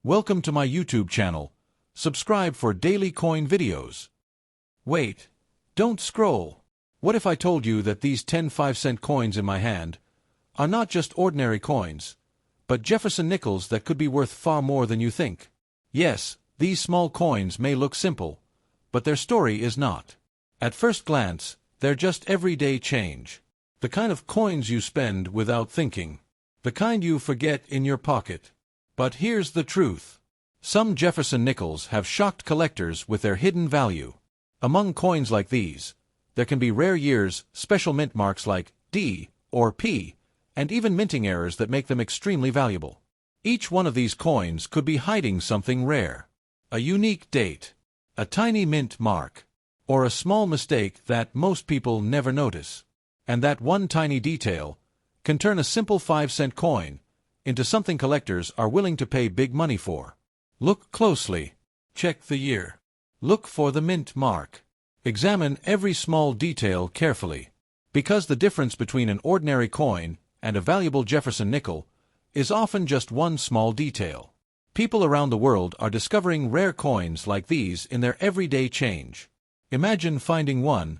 Welcome to my YouTube channel. Subscribe for daily coin videos. Wait, don't scroll. What if I told you that these 10 5-cent coins in my hand are not just ordinary coins, but Jefferson nickels that could be worth far more than you think? Yes, these small coins may look simple, but their story is not. At first glance, they're just everyday change. The kind of coins you spend without thinking. The kind you forget in your pocket. But here's the truth. Some Jefferson nickels have shocked collectors with their hidden value. Among coins like these, there can be rare years, special mint marks like D or P, and even minting errors that make them extremely valuable. Each one of these coins could be hiding something rare. A unique date, a tiny mint mark, or a small mistake that most people never notice. And that one tiny detail can turn a simple 5-cent coin into something collectors are willing to pay big money for. Look closely. Check the year. Look for the mint mark. Examine every small detail carefully. Because the difference between an ordinary coin and a valuable Jefferson nickel is often just one small detail. People around the world are discovering rare coins like these in their everyday change. Imagine finding one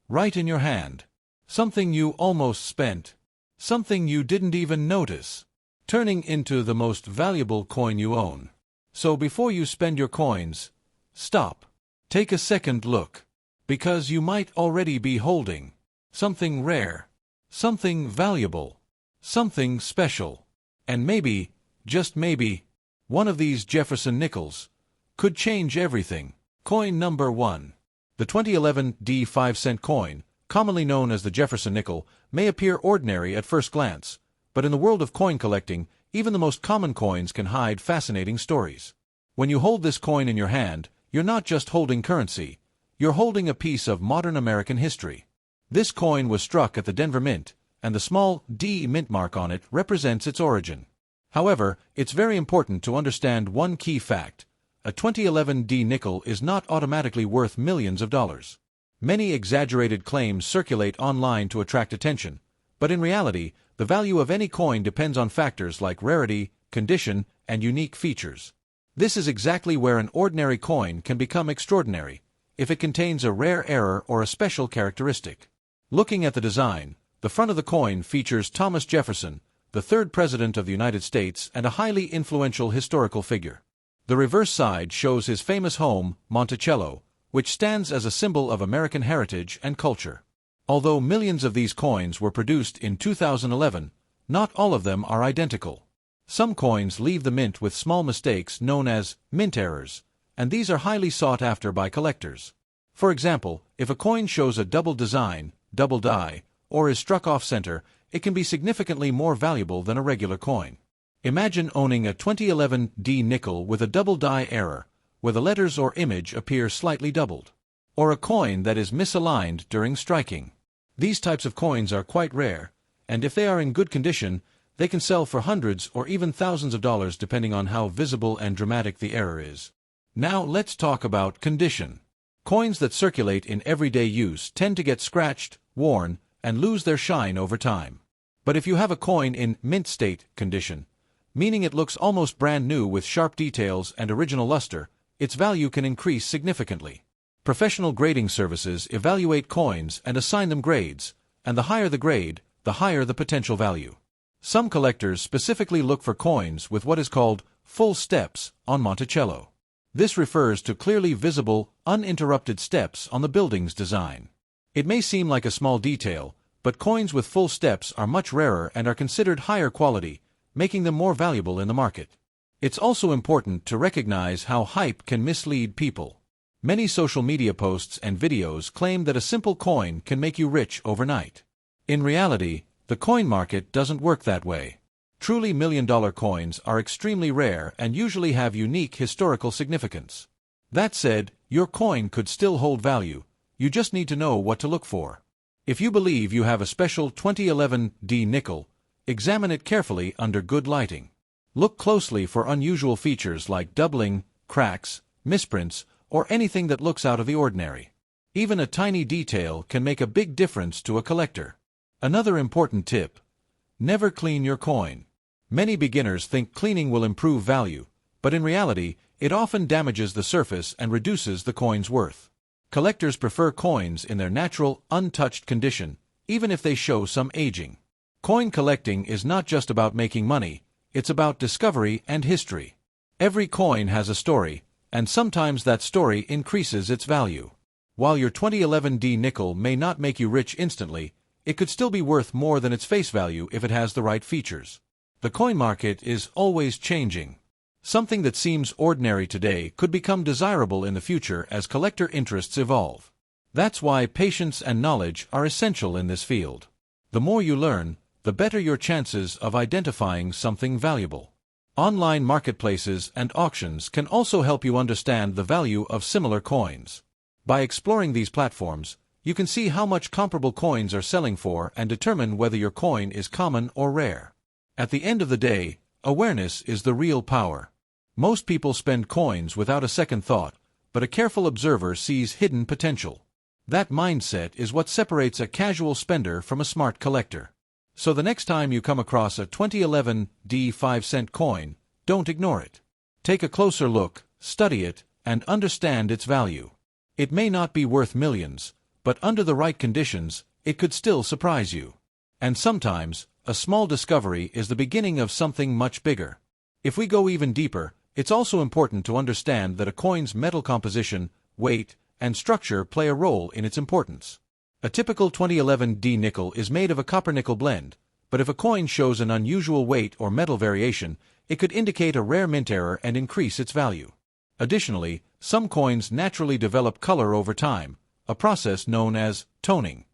right in your hand. Something you almost spent. Something you didn't even notice. Turning into the most valuable coin you own. So before you spend your coins, stop. Take a second look. Because you might already be holding something rare, something valuable, something special. And maybe, just maybe, one of these Jefferson nickels could change everything. Coin number 1. The 2011 D 5-cent coin, commonly known as the Jefferson nickel, may appear ordinary at first glance, but in the world of coin collecting, even the most common coins can hide fascinating stories. When you hold this coin in your hand, you're not just holding currency, you're holding a piece of modern American history. This coin was struck at the Denver Mint, and the small D mint mark on it represents its origin. However, it's very important to understand one key fact. A 2011 D nickel is not automatically worth millions of dollars. Many exaggerated claims circulate online to attract attention, but in reality, the value of any coin depends on factors like rarity, condition, and unique features. This is exactly where an ordinary coin can become extraordinary, if it contains a rare error or a special characteristic. Looking at the design, the front of the coin features Thomas Jefferson, the third President of the United States and a highly influential historical figure. The reverse side shows his famous home, Monticello, which stands as a symbol of American heritage and culture. Although millions of these coins were produced in 2011, not all of them are identical. Some coins leave the mint with small mistakes known as mint errors, and these are highly sought after by collectors. For example, if a coin shows a double design, double die, or is struck off-center, it can be significantly more valuable than a regular coin. Imagine owning a 2011 D nickel with a double die error, where the letters or image appear slightly doubled. Or a coin that is misaligned during striking. These types of coins are quite rare, and if they are in good condition, they can sell for hundreds or even thousands of dollars depending on how visible and dramatic the error is. Now let's talk about condition. Coins that circulate in everyday use tend to get scratched, worn, and lose their shine over time. But if you have a coin in mint state condition, meaning it looks almost brand new with sharp details and original luster, its value can increase significantly. Professional grading services evaluate coins and assign them grades, and the higher the grade, the higher the potential value. Some collectors specifically look for coins with what is called full steps on Monticello. This refers to clearly visible, uninterrupted steps on the building's design. It may seem like a small detail, but coins with full steps are much rarer and are considered higher quality, making them more valuable in the market. It's also important to recognize how hype can mislead people. Many social media posts and videos claim that a simple coin can make you rich overnight. In reality, the coin market doesn't work that way. Truly million-dollar coins are extremely rare and usually have unique historical significance. That said, your coin could still hold value. You just need to know what to look for. If you believe you have a special 2011 D nickel, examine it carefully under good lighting. Look closely for unusual features like doubling, cracks, misprints, or anything that looks out of the ordinary. Even a tiny detail can make a big difference to a collector. Another important tip: never clean your coin. Many beginners think cleaning will improve value, But in reality, it often damages the surface and reduces the coin's worth. Collectors prefer coins in their natural, untouched condition, even if they show some aging. Coin collecting is not just about making money, it's about discovery and history. Every coin has a story, and sometimes that story increases its value. While your 2011 D nickel may not make you rich instantly, it could still be worth more than its face value if it has the right features. The coin market is always changing. Something that seems ordinary today could become desirable in the future as collector interests evolve. That's why patience and knowledge are essential in this field. The more you learn, the better your chances of identifying something valuable. Online marketplaces and auctions can also help you understand the value of similar coins. By exploring these platforms, you can see how much comparable coins are selling for and determine whether your coin is common or rare. At the end of the day, awareness is the real power. Most people spend coins without a second thought, but a careful observer sees hidden potential. That mindset is what separates a casual spender from a smart collector. So the next time you come across a 2011 D 5-cent coin, don't ignore it. Take a closer look, study it, and understand its value. It may not be worth millions, but under the right conditions, it could still surprise you. And sometimes, a small discovery is the beginning of something much bigger. If we go even deeper, it's also important to understand that a coin's metal composition, weight, and structure play a role in its importance. A typical 2011 D nickel is made of a copper-nickel blend, but if a coin shows an unusual weight or metal variation, it could indicate a rare mint error and increase its value. Additionally, some coins naturally develop color over time, a process known as toning.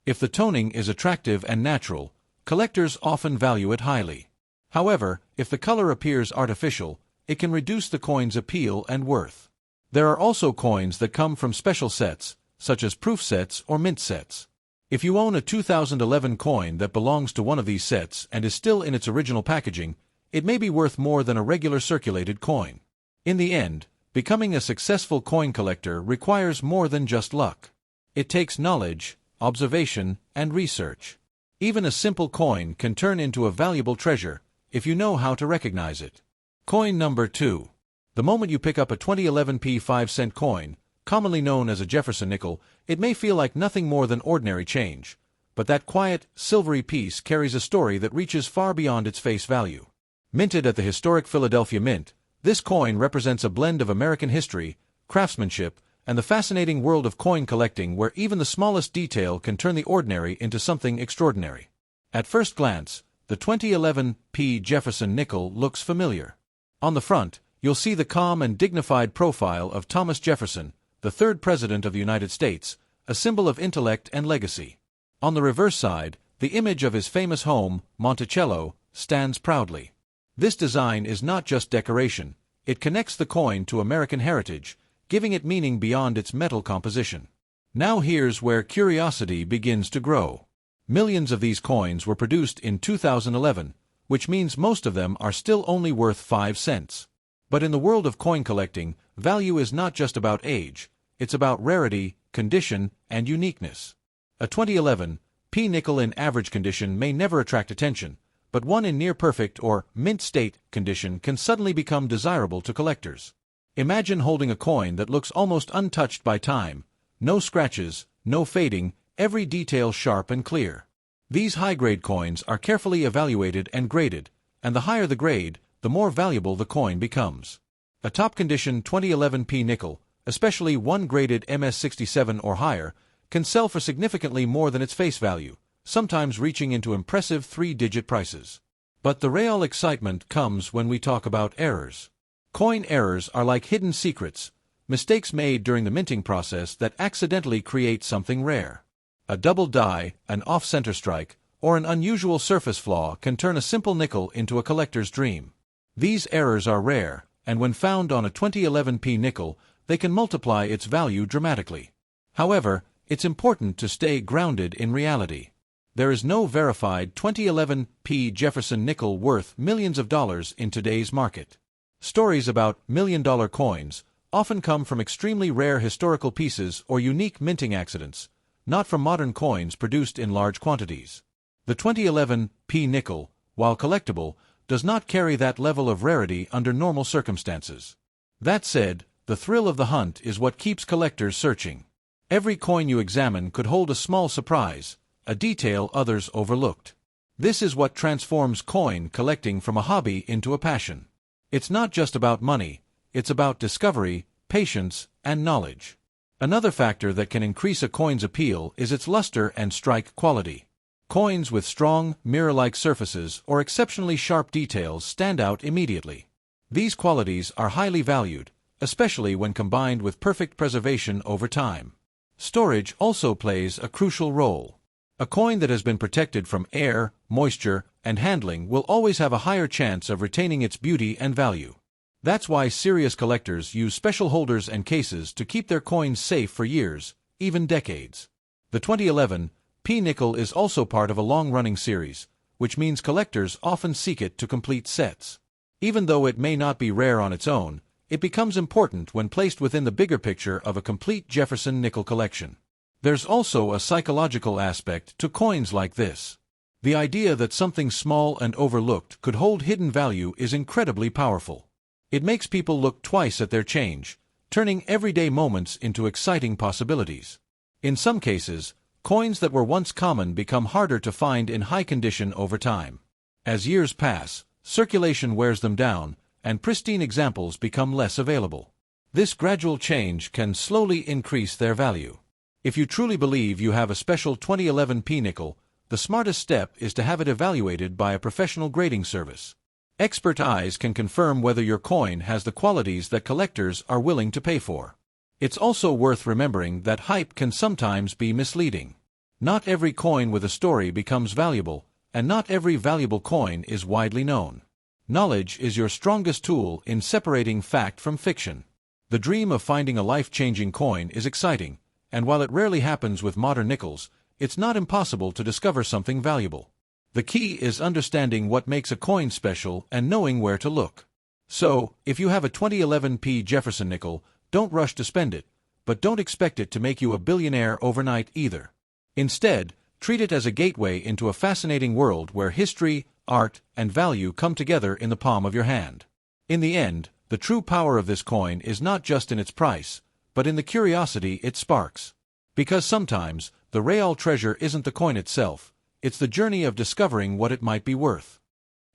If the toning is attractive and natural, collectors often value it highly. However, if the color appears artificial, it can reduce the coin's appeal and worth. There are also coins that come from special sets, such as proof sets or mint sets. If you own a 2011 coin that belongs to one of these sets and is still in its original packaging, it may be worth more than a regular circulated coin. In the end, becoming a successful coin collector requires more than just luck. It takes knowledge, observation, and research. Even a simple coin can turn into a valuable treasure if you know how to recognize it. Coin number 2. The moment you pick up a 2011 P 5-cent coin, commonly known as a Jefferson nickel, it may feel like nothing more than ordinary change, but that quiet, silvery piece carries a story that reaches far beyond its face value. Minted at the historic Philadelphia Mint, this coin represents a blend of American history, craftsmanship, and the fascinating world of coin collecting where even the smallest detail can turn the ordinary into something extraordinary. At first glance, the 2011 P. Jefferson nickel looks familiar. On the front, you'll see the calm and dignified profile of Thomas Jefferson, the third President of the United States, a symbol of intellect and legacy. On the reverse side, the image of his famous home, Monticello, stands proudly. This design is not just decoration, it connects the coin to American heritage, giving it meaning beyond its metal composition. Now here's where curiosity begins to grow. Millions of these coins were produced in 2011, which means most of them are still only worth 5 cents. But in the world of coin collecting, value is not just about age, it's about rarity, condition, and uniqueness. A 2011 P nickel in average condition may never attract attention, but one in near-perfect or mint state condition can suddenly become desirable to collectors. Imagine holding a coin that looks almost untouched by time, no scratches, no fading, every detail sharp and clear. These high-grade coins are carefully evaluated and graded, and the higher the grade, the more valuable the coin becomes. A top-condition 2011 P nickel, especially one graded MS67 or higher, can sell for significantly more than its face value, sometimes reaching into impressive 3-digit prices. But the real excitement comes when we talk about errors. Coin errors are like hidden secrets, mistakes made during the minting process that accidentally create something rare. A double die, an off-center strike, or an unusual surface flaw can turn a simple nickel into a collector's dream. These errors are rare, and when found on a 2011 P nickel, they can multiply its value dramatically. However, it's important to stay grounded in reality. There is no verified 2011 P Jefferson nickel worth millions of dollars in today's market. Stories about million-dollar coins often come from extremely rare historical pieces or unique minting accidents, not from modern coins produced in large quantities. The 2011 P nickel, while collectible, does not carry that level of rarity under normal circumstances. That said, the thrill of the hunt is what keeps collectors searching. Every coin you examine could hold a small surprise, a detail others overlooked. This is what transforms coin collecting from a hobby into a passion. It's not just about money, it's about discovery, patience, and knowledge. Another factor that can increase a coin's appeal is its luster and strike quality. Coins with strong, mirror-like surfaces or exceptionally sharp details stand out immediately. These qualities are highly valued, especially when combined with perfect preservation over time. Storage also plays a crucial role. A coin that has been protected from air, moisture, and handling will always have a higher chance of retaining its beauty and value. That's why serious collectors use special holders and cases to keep their coins safe for years, even decades. The 2011 P-nickel is also part of a long-running series, which means collectors often seek it to complete sets. Even though it may not be rare on its own, it becomes important when placed within the bigger picture of a complete Jefferson nickel collection. There's also a psychological aspect to coins like this. The idea that something small and overlooked could hold hidden value is incredibly powerful. It makes people look twice at their change, turning everyday moments into exciting possibilities. In some cases, coins that were once common become harder to find in high condition over time. As years pass, circulation wears them down, and pristine examples become less available. This gradual change can slowly increase their value. If you truly believe you have a special 2011 P-nickel, the smartest step is to have it evaluated by a professional grading service. Expert eyes can confirm whether your coin has the qualities that collectors are willing to pay for. It's also worth remembering that hype can sometimes be misleading. Not every coin with a story becomes valuable, and not every valuable coin is widely known. Knowledge is your strongest tool in separating fact from fiction. The dream of finding a life-changing coin is exciting, and while it rarely happens with modern nickels, it's not impossible to discover something valuable. The key is understanding what makes a coin special and knowing where to look. So, if you have a 2011 P Jefferson nickel, don't rush to spend it, but don't expect it to make you a billionaire overnight either. Instead, treat it as a gateway into a fascinating world where history, art, and value come together in the palm of your hand. In the end, the true power of this coin is not just in its price, but in the curiosity it sparks. Because sometimes, the real treasure isn't the coin itself, it's the journey of discovering what it might be worth.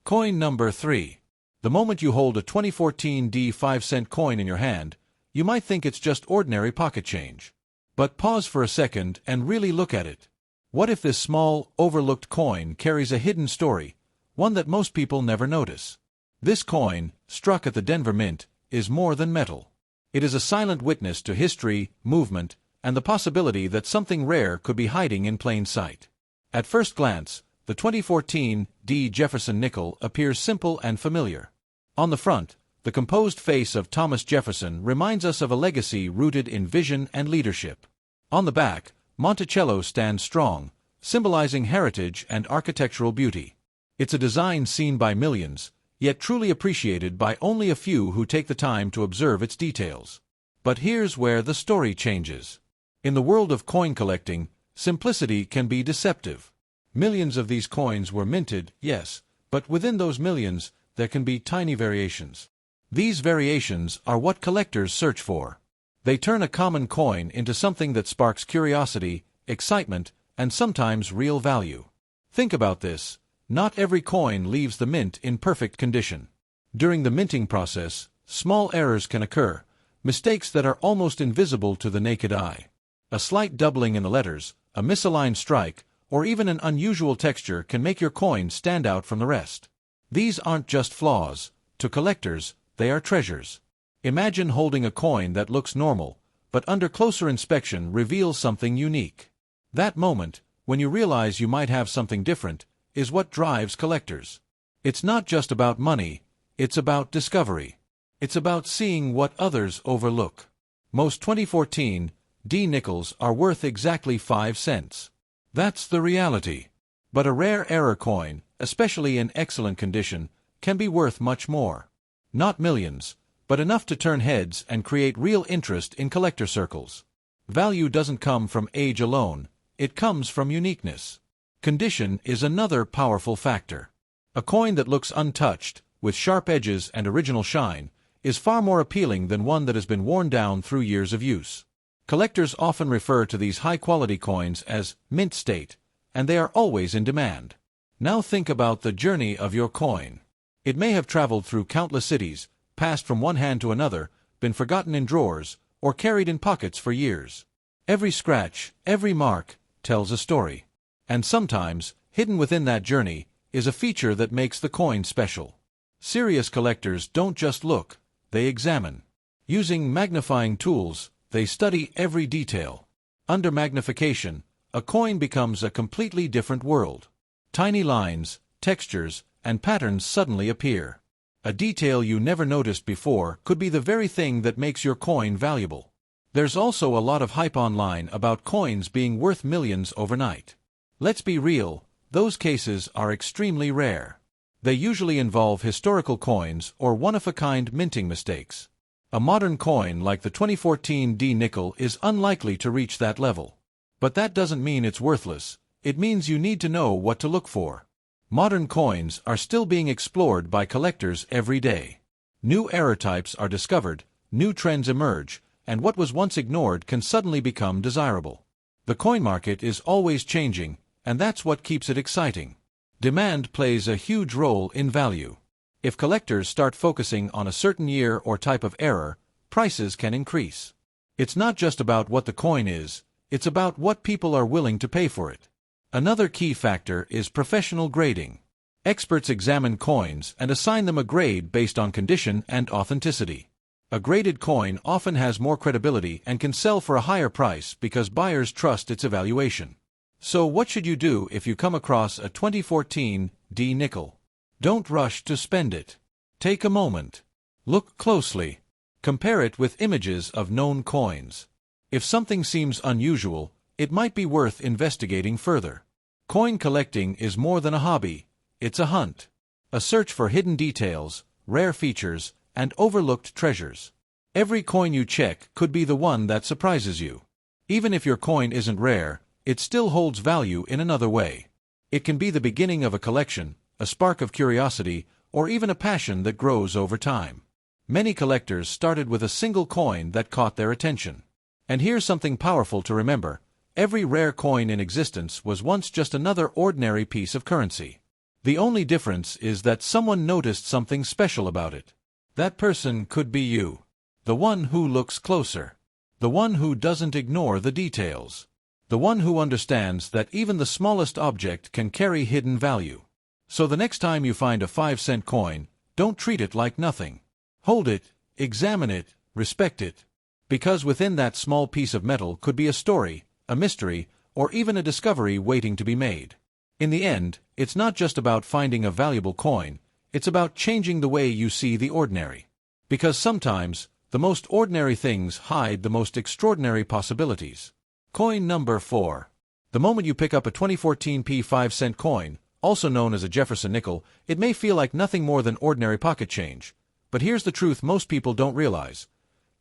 Coin number 3. The moment you hold a 2014 D 5-cent coin in your hand, you might think it's just ordinary pocket change. But pause for a second and really look at it. What if this small, overlooked coin carries a hidden story, one that most people never notice? This coin, struck at the Denver Mint, is more than metal. It is a silent witness to history, movement, and the possibility that something rare could be hiding in plain sight. At first glance, the 2014 D Jefferson nickel appears simple and familiar. On the front, the composed face of Thomas Jefferson reminds us of a legacy rooted in vision and leadership. On the back, Monticello stands strong, symbolizing heritage and architectural beauty. It's a design seen by millions, yet truly appreciated by only a few who take the time to observe its details. But here's where the story changes. In the world of coin collecting, simplicity can be deceptive. Millions of these coins were minted, yes, but within those millions, there can be tiny variations. These variations are what collectors search for. They turn a common coin into something that sparks curiosity, excitement, and sometimes real value. Think about this. Not every coin leaves the mint in perfect condition. During the minting process, small errors can occur, mistakes that are almost invisible to the naked eye. A slight doubling in the letters, a misaligned strike, or even an unusual texture can make your coin stand out from the rest. These aren't just flaws. To collectors, they are treasures. Imagine holding a coin that looks normal, but under closer inspection reveals something unique. That moment, when you realize you might have something different, is what drives collectors. It's not just about money, it's about discovery. It's about seeing what others overlook. Most 2014 D nickels are worth exactly 5 cents. That's the reality. But a rare error coin, especially in excellent condition, can be worth much more. Not millions, but enough to turn heads and create real interest in collector circles. Value doesn't come from age alone, it comes from uniqueness. Condition is another powerful factor. A coin that looks untouched, with sharp edges and original shine, is far more appealing than one that has been worn down through years of use. Collectors often refer to these high-quality coins as mint state, and they are always in demand. Now think about the journey of your coin. It may have traveled through countless cities, passed from one hand to another, been forgotten in drawers, or carried in pockets for years. Every scratch, every mark, tells a story. And sometimes, hidden within that journey, is a feature that makes the coin special. Serious collectors don't just look, they examine. Using magnifying tools, they study every detail. Under magnification, a coin becomes a completely different world. Tiny lines, textures, and patterns suddenly appear. A detail you never noticed before could be the very thing that makes your coin valuable. There's also a lot of hype online about coins being worth millions overnight. Let's be real, those cases are extremely rare. They usually involve historical coins or one-of-a-kind minting mistakes. A modern coin like the 2014 D nickel is unlikely to reach that level. But that doesn't mean it's worthless, it means you need to know what to look for. Modern coins are still being explored by collectors every day. New error types are discovered, new trends emerge, and what was once ignored can suddenly become desirable. The coin market is always changing, and that's what keeps it exciting. Demand plays a huge role in value. If collectors start focusing on a certain year or type of error, prices can increase. It's not just about what the coin is, it's about what people are willing to pay for it. Another key factor is professional grading. Experts examine coins and assign them a grade based on condition and authenticity. A graded coin often has more credibility and can sell for a higher price because buyers trust its evaluation. So what should you do if you come across a 2014 D nickel? Don't rush to spend it. Take a moment. Look closely. Compare it with images of known coins. If something seems unusual, it might be worth investigating further. Coin collecting is more than a hobby, it's a hunt. A search for hidden details, rare features, and overlooked treasures. Every coin you check could be the one that surprises you. Even if your coin isn't rare, it still holds value in another way. It can be the beginning of a collection, a spark of curiosity, or even a passion that grows over time. Many collectors started with a single coin that caught their attention. And here's something powerful to remember. Every rare coin in existence was once just another ordinary piece of currency. The only difference is that someone noticed something special about it. That person could be you. The one who looks closer. The one who doesn't ignore the details. The one who understands that even the smallest object can carry hidden value. So the next time you find a 5-cent coin, don't treat it like nothing. Hold it, examine it, respect it. Because within that small piece of metal could be a story, a mystery, or even a discovery waiting to be made. In the end, it's not just about finding a valuable coin, it's about changing the way you see the ordinary. Because sometimes, the most ordinary things hide the most extraordinary possibilities. Coin number 4. The moment you pick up a 2014 5-cent coin, also known as a Jefferson nickel, it may feel like nothing more than ordinary pocket change. But here's the truth most people don't realize.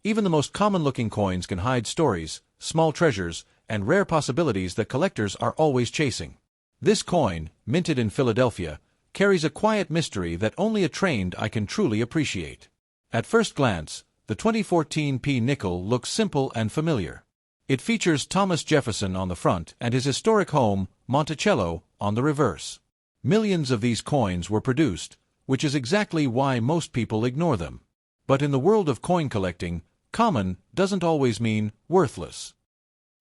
Even the most common-looking coins can hide stories, small treasures, and rare possibilities that collectors are always chasing. This coin, minted in Philadelphia, carries a quiet mystery that only a trained eye can truly appreciate. At first glance, the 2014 nickel looks simple and familiar. It features Thomas Jefferson on the front and his historic home, Monticello, on the reverse. Millions of these coins were produced, which is exactly why most people ignore them. But in the world of coin collecting, common doesn't always mean worthless.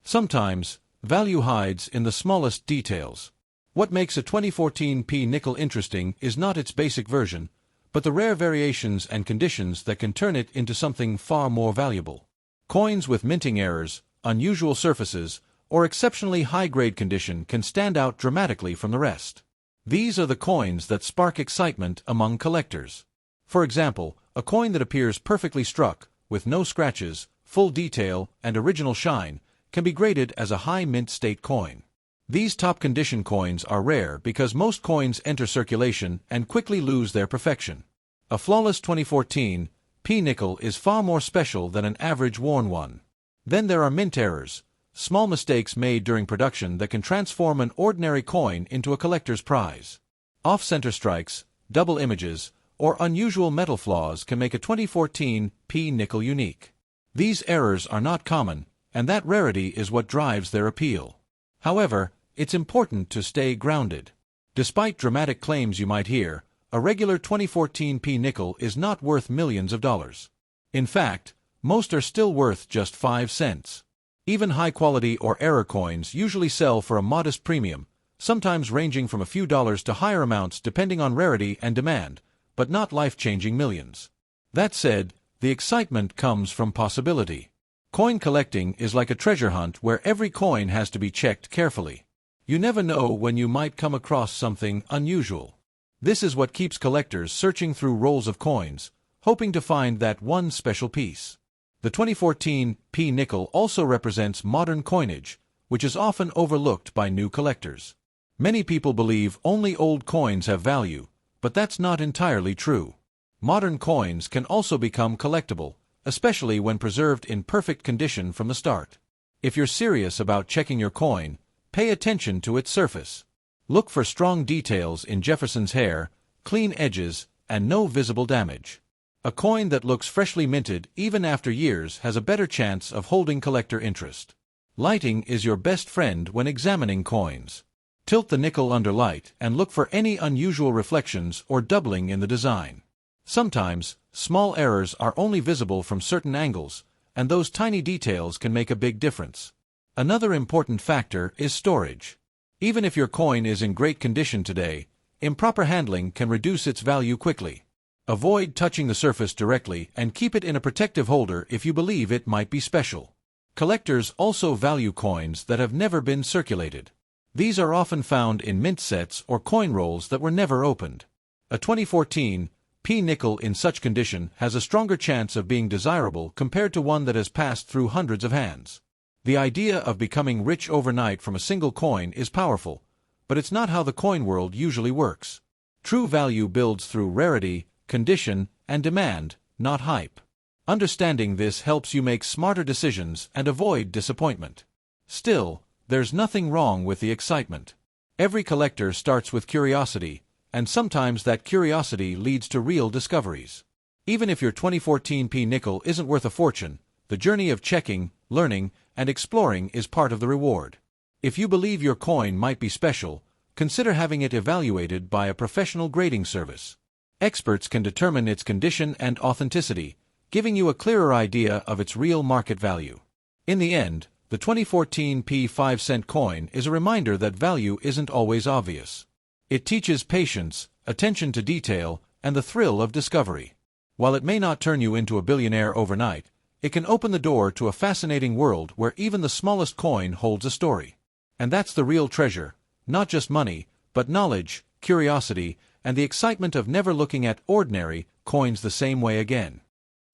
Sometimes, value hides in the smallest details. What makes a 2014 nickel interesting is not its basic version, but the rare variations and conditions that can turn it into something far more valuable. Coins with minting errors, unusual surfaces, or exceptionally high-grade condition can stand out dramatically from the rest. These are the coins that spark excitement among collectors. For example, a coin that appears perfectly struck, with no scratches, full detail, and original shine, can be graded as a high mint state coin. These top-condition coins are rare because most coins enter circulation and quickly lose their perfection. A flawless 2014 nickel is far more special than an average worn one. Then there are mint errors, small mistakes made during production that can transform an ordinary coin into a collector's prize. Off-center strikes, double images, or unusual metal flaws can make a 2014 P nickel unique. These errors are not common, and that rarity is what drives their appeal. However, it's important to stay grounded. Despite dramatic claims you might hear, a regular 2014 P nickel is not worth millions of dollars. In fact, most are still worth just 5 cents. Even high-quality or error coins usually sell for a modest premium, sometimes ranging from a few dollars to higher amounts depending on rarity and demand, but not life-changing millions. That said, the excitement comes from possibility. Coin collecting is like a treasure hunt where every coin has to be checked carefully. You never know when you might come across something unusual. This is what keeps collectors searching through rolls of coins, hoping to find that one special piece. The 2014 P nickel also represents modern coinage, which is often overlooked by new collectors. Many people believe only old coins have value, but that's not entirely true. Modern coins can also become collectible, especially when preserved in perfect condition from the start. If you're serious about checking your coin, pay attention to its surface. Look for strong details in Jefferson's hair, clean edges, and no visible damage. A coin that looks freshly minted even after years has a better chance of holding collector interest. Lighting is your best friend when examining coins. Tilt the nickel under light and look for any unusual reflections or doubling in the design. Sometimes, small errors are only visible from certain angles, and those tiny details can make a big difference. Another important factor is storage. Even if your coin is in great condition today, improper handling can reduce its value quickly. Avoid touching the surface directly and keep it in a protective holder if you believe it might be special. Collectors also value coins that have never been circulated. These are often found in mint sets or coin rolls that were never opened. A 2014 P nickel in such condition has a stronger chance of being desirable compared to one that has passed through hundreds of hands. The idea of becoming rich overnight from a single coin is powerful, but it's not how the coin world usually works. True value builds through rarity, condition, and demand, not hype. Understanding this helps you make smarter decisions and avoid disappointment. Still, there's nothing wrong with the excitement. Every collector starts with curiosity, and sometimes that curiosity leads to real discoveries. Even if your 2014 P nickel isn't worth a fortune, the journey of checking, learning, and exploring is part of the reward. If you believe your coin might be special, consider having it evaluated by a professional grading service. Experts can determine its condition and authenticity, giving you a clearer idea of its real market value. In the end, the 2014 P 5-cent coin is a reminder that value isn't always obvious. It teaches patience, attention to detail, and the thrill of discovery. While it may not turn you into a billionaire overnight, it can open the door to a fascinating world where even the smallest coin holds a story. And that's the real treasure, not just money, but knowledge, curiosity, and the excitement of never looking at ordinary coins the same way again.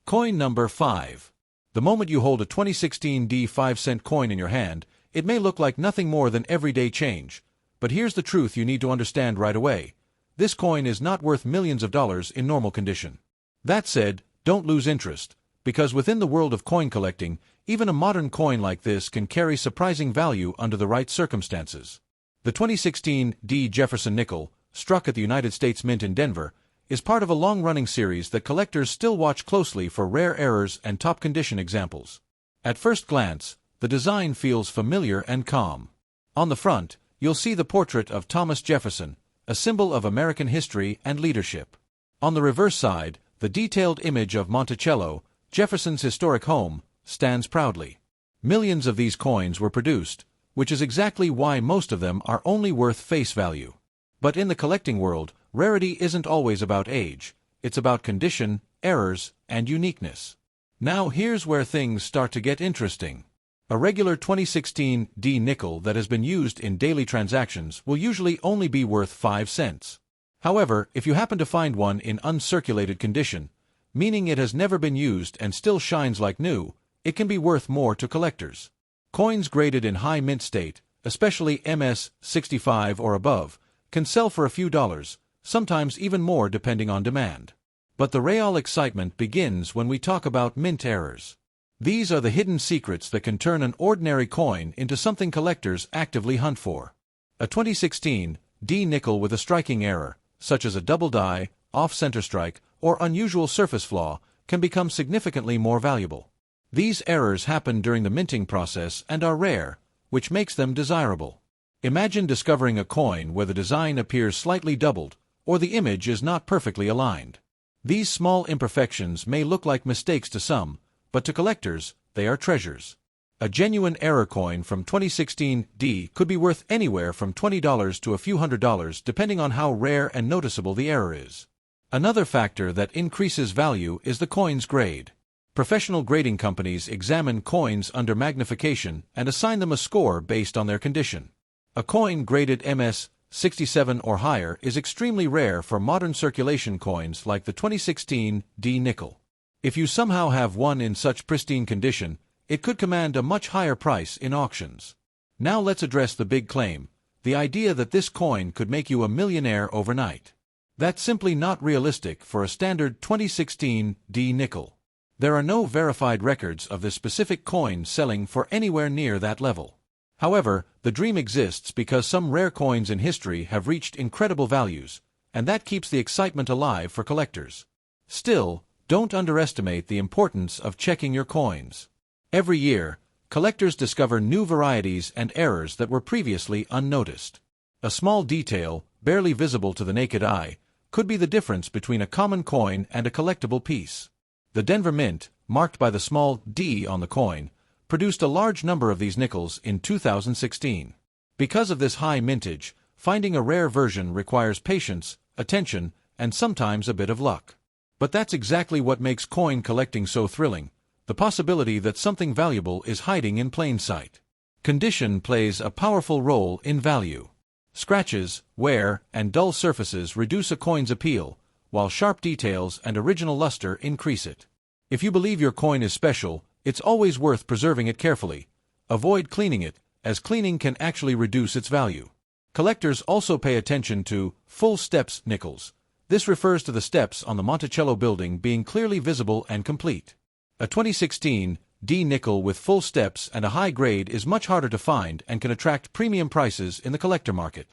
Coin number 5. The moment you hold a 2016 D 5-cent coin in your hand, it may look like nothing more than everyday change, but here's the truth you need to understand right away. This coin is not worth millions of dollars in normal condition. That said, don't lose interest, because within the world of coin collecting, even a modern coin like this can carry surprising value under the right circumstances. The 2016 D Jefferson nickel, struck at the United States Mint in Denver, is part of a long-running series that collectors still watch closely for rare errors and top-condition examples. At first glance, the design feels familiar and calm. On the front, you'll see the portrait of Thomas Jefferson, a symbol of American history and leadership. On the reverse side, the detailed image of Monticello, Jefferson's historic home, stands proudly. Millions of these coins were produced, which is exactly why most of them are only worth face value. But in the collecting world, rarity isn't always about age, it's about condition, errors, and uniqueness. Now here's where things start to get interesting. A regular 2016 D nickel that has been used in daily transactions will usually only be worth 5 cents. However, if you happen to find one in uncirculated condition, meaning it has never been used and still shines like new, it can be worth more to collectors. Coins graded in high mint state, especially MS 65 or above, can sell for a few dollars, sometimes even more depending on demand. But the real excitement begins when we talk about mint errors. These are the hidden secrets that can turn an ordinary coin into something collectors actively hunt for. A 2016 D nickel with a striking error, such as a double die, off-center strike, or unusual surface flaw, can become significantly more valuable. These errors happen during the minting process and are rare, which makes them desirable. Imagine discovering a coin where the design appears slightly doubled, or the image is not perfectly aligned. These small imperfections may look like mistakes to some, but to collectors, they are treasures. A genuine error coin from 2016 D could be worth anywhere from $20 to a few $100s depending on how rare and noticeable the error is. Another factor that increases value is the coin's grade. Professional grading companies examine coins under magnification and assign them a score based on their condition. A coin graded MS 67 or higher is extremely rare for modern circulation coins like the 2016 D nickel. If you somehow have one in such pristine condition, it could command a much higher price in auctions. Now let's address the big claim, the idea that this coin could make you a millionaire overnight. That's simply not realistic for a standard 2016 D nickel. There are no verified records of this specific coin selling for anywhere near that level. However, the dream exists because some rare coins in history have reached incredible values, and that keeps the excitement alive for collectors. Still, don't underestimate the importance of checking your coins. Every year, collectors discover new varieties and errors that were previously unnoticed. A small detail, barely visible to the naked eye, could be the difference between a common coin and a collectible piece. The Denver Mint, marked by the small D on the coin, produced a large number of these nickels in 2016. Because of this high mintage, finding a rare version requires patience, attention, and sometimes a bit of luck. But that's exactly what makes coin collecting so thrilling, the possibility that something valuable is hiding in plain sight. Condition plays a powerful role in value. Scratches, wear, and dull surfaces reduce a coin's appeal, while sharp details and original luster increase it. If you believe your coin is special, it's always worth preserving it carefully. Avoid cleaning it, as cleaning can actually reduce its value. Collectors also pay attention to full steps nickels. This refers to the steps on the Monticello building being clearly visible and complete. A 2016 D nickel with full steps and a high grade is much harder to find and can attract premium prices in the collector market.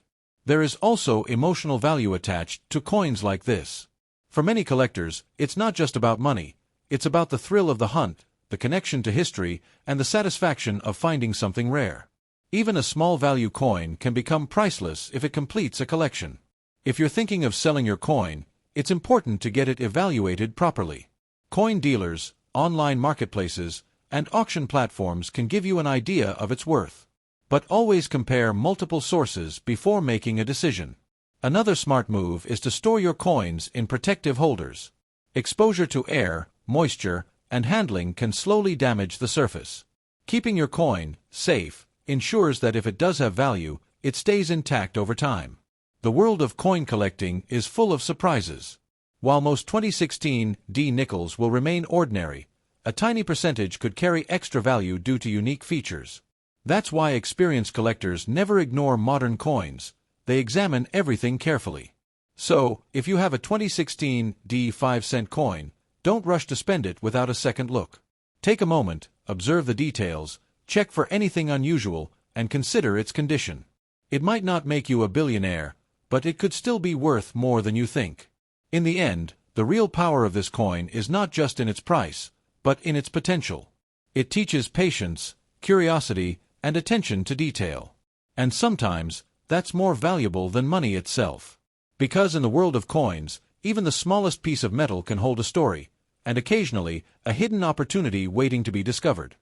There is also emotional value attached to coins like this. For many collectors, it's not just about money, it's about the thrill of the hunt, the connection to history, and the satisfaction of finding something rare. Even a small value coin can become priceless if it completes a collection. If you're thinking of selling your coin, it's important to get it evaluated properly. Coin dealers, online marketplaces, and auction platforms can give you an idea of its worth. But always compare multiple sources before making a decision. Another smart move is to store your coins in protective holders. Exposure to air, moisture, and handling can slowly damage the surface. Keeping your coin safe ensures that if it does have value, it stays intact over time. The world of coin collecting is full of surprises. While most 2016 D nickels will remain ordinary, a tiny percentage could carry extra value due to unique features. That's why experienced collectors never ignore modern coins. They examine everything carefully. So, if you have a 2016 D 5-cent coin, don't rush to spend it without a second look. Take a moment, observe the details, check for anything unusual, and consider its condition. It might not make you a billionaire, but it could still be worth more than you think. In the end, the real power of this coin is not just in its price, but in its potential. It teaches patience, curiosity, and attention to detail. And sometimes, that's more valuable than money itself. Because in the world of coins, even the smallest piece of metal can hold a story, and occasionally, a hidden opportunity waiting to be discovered.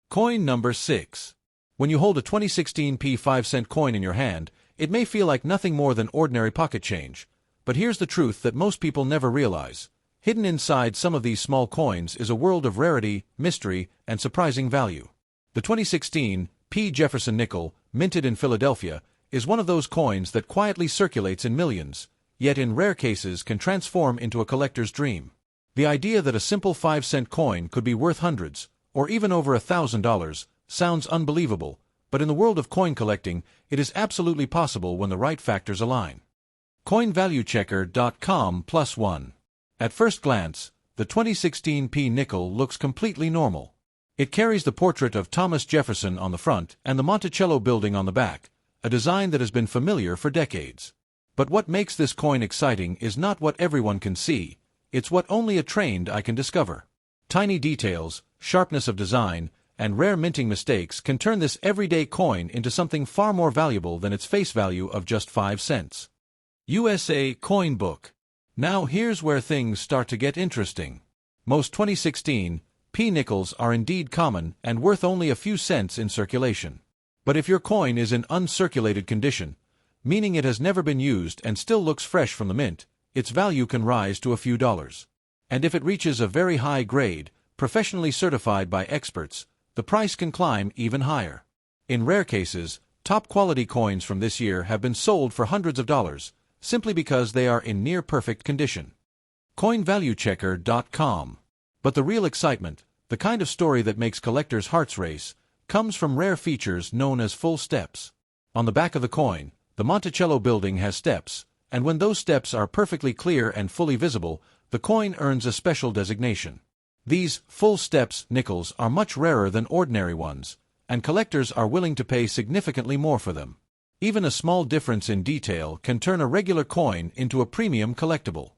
Coin number 6. When you hold a 2016 5-cent coin in your hand, it may feel like nothing more than ordinary pocket change. But here's the truth that most people never realize. Hidden inside some of these small coins is a world of rarity, mystery, and surprising value. The 2016 Jefferson nickel, minted in Philadelphia, is one of those coins that quietly circulates in millions, yet in rare cases can transform into a collector's dream. The idea that a simple 5-cent coin could be worth hundreds, or even over $1,000, sounds unbelievable, but in the world of coin collecting, it is absolutely possible when the right factors align. CoinValueChecker.com+1. At first glance, the 2016 nickel looks completely normal. It carries the portrait of Thomas Jefferson on the front and the Monticello building on the back, a design that has been familiar for decades. But what makes this coin exciting is not what everyone can see, it's what only a trained eye can discover. Tiny details, sharpness of design, and rare minting mistakes can turn this everyday coin into something far more valuable than its face value of just 5 cents. USA Coin Book. Now here's where things start to get interesting. Most 2016 P nickels are indeed common and worth only a few cents in circulation. But if your coin is in uncirculated condition, meaning it has never been used and still looks fresh from the mint, its value can rise to a few dollars. And if it reaches a very high grade, professionally certified by experts, the price can climb even higher. In rare cases, top-quality coins from this year have been sold for hundreds of dollars, simply because they are in near-perfect condition. CoinValueChecker.com. But the real excitement, the kind of story that makes collectors' hearts race, comes from rare features known as full steps. On the back of the coin, the Monticello building has steps, and when those steps are perfectly clear and fully visible, the coin earns a special designation. These full steps nickels are much rarer than ordinary ones, and collectors are willing to pay significantly more for them. Even a small difference in detail can turn a regular coin into a premium collectible.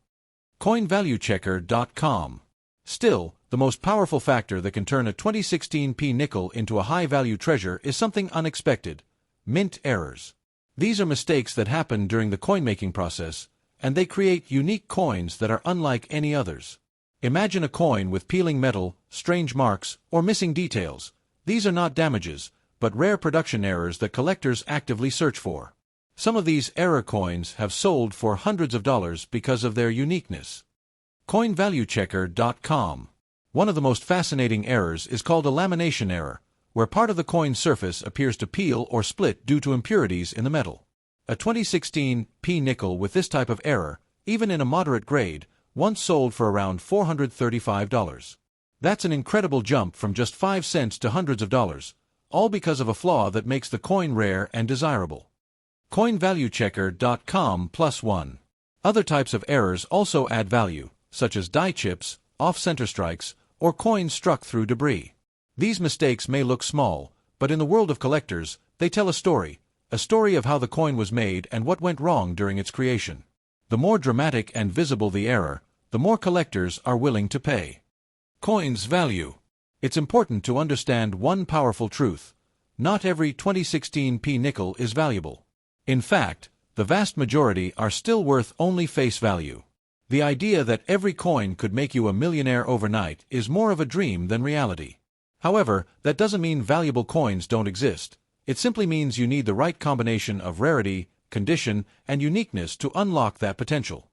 CoinValueChecker.com. Still, the most powerful factor that can turn a 2016 P nickel into a high-value treasure is something unexpected: mint errors. These are mistakes that happen during the coin-making process, and they create unique coins that are unlike any others. Imagine a coin with peeling metal, strange marks, or missing details. These are not damages, but rare production errors that collectors actively search for. Some of these error coins have sold for hundreds of dollars because of their uniqueness. CoinValueChecker.com. One of the most fascinating errors is called a lamination error, where part of the coin's surface appears to peel or split due to impurities in the metal. A 2016 P nickel with this type of error, even in a moderate grade, once sold for around $435. That's an incredible jump from just 5 cents to hundreds of dollars, all because of a flaw that makes the coin rare and desirable. CoinValueChecker.com +1. Other types of errors also add value, such as die chips, off-center strikes, or coins struck through debris. These mistakes may look small, but in the world of collectors, they tell a story of how the coin was made and what went wrong during its creation. The more dramatic and visible the error, the more collectors are willing to pay. Coin's value. It's important to understand one powerful truth: not every 2016 P nickel is valuable. In fact, the vast majority are still worth only face value. The idea that every coin could make you a millionaire overnight is more of a dream than reality. However, that doesn't mean valuable coins don't exist. It simply means you need the right combination of rarity, condition, and uniqueness to unlock that potential.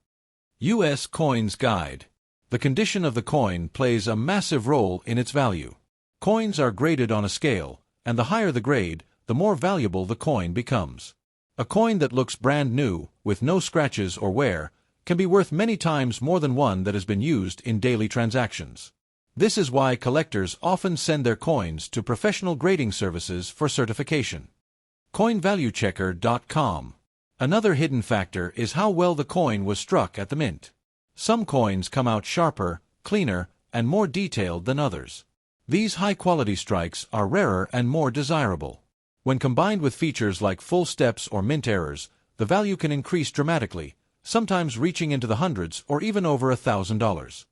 U.S. Coins Guide. The condition of the coin plays a massive role in its value. Coins are graded on a scale, and the higher the grade, the more valuable the coin becomes. A coin that looks brand new, with no scratches or wear, can be worth many times more than one that has been used in daily transactions. This is why collectors often send their coins to professional grading services for certification. CoinValueChecker.com. Another hidden factor is how well the coin was struck at the mint. Some coins come out sharper, cleaner, and more detailed than others. These high-quality strikes are rarer and more desirable. When combined with features like full steps or mint errors, the value can increase dramatically, sometimes reaching into the hundreds or even over $1,000.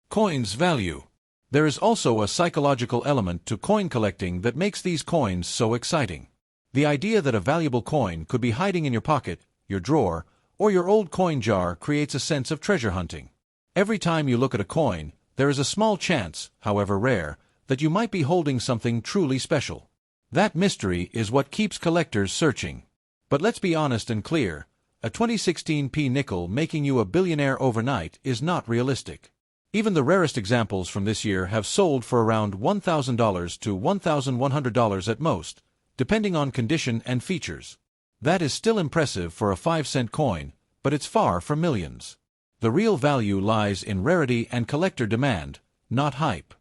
Coins value. There is also a psychological element to coin collecting that makes these coins so exciting. The idea that a valuable coin could be hiding in your pocket, your drawer, or your old coin jar creates a sense of treasure hunting. Every time you look at a coin, there is a small chance, however rare, that you might be holding something truly special. That mystery is what keeps collectors searching. But let's be honest and clear, a 2016 P nickel making you a billionaire overnight is not realistic. Even the rarest examples from this year have sold for around $1,000 to $1,100 at most, depending on condition and features. That is still impressive for a 5-cent coin, but it's far from millions. The real value lies in rarity and collector demand, not hype.